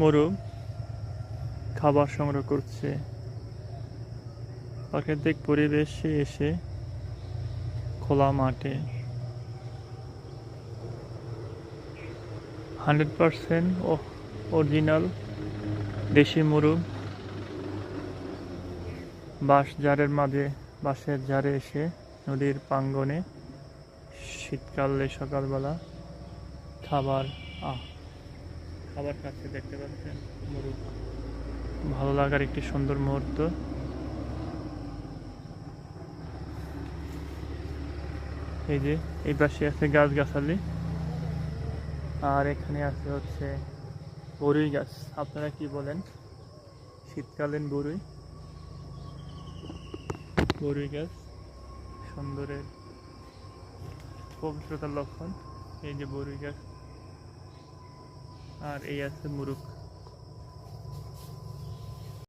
মোরগ খাবার সংগ্রহ করছে। প্রাকৃতিক পরিবেশে এসে খোলা মাঠে 100% অরিজিনাল দেশি মোরগ বাঁশের ঝাড়ে এসে নদীর প্রাঙ্গণে শীতকালে সকালবেলা খাবার খাচ্ছে। দেখতে পাচ্ছেন মোরগ, ভালো লাগার একটি সুন্দর মুহূর্ত। এই যে এই পাশে আছে গাছগাছালি, আর এখানে আছে হচ্ছে বরুই গাছ। আপনারা কি বলেন? শীতকালীন বরুই গাছ সুন্দরের পবিত্রতার লক্ষণ। এই যে বরুই গাছ, আর এই আছে মুরুখ।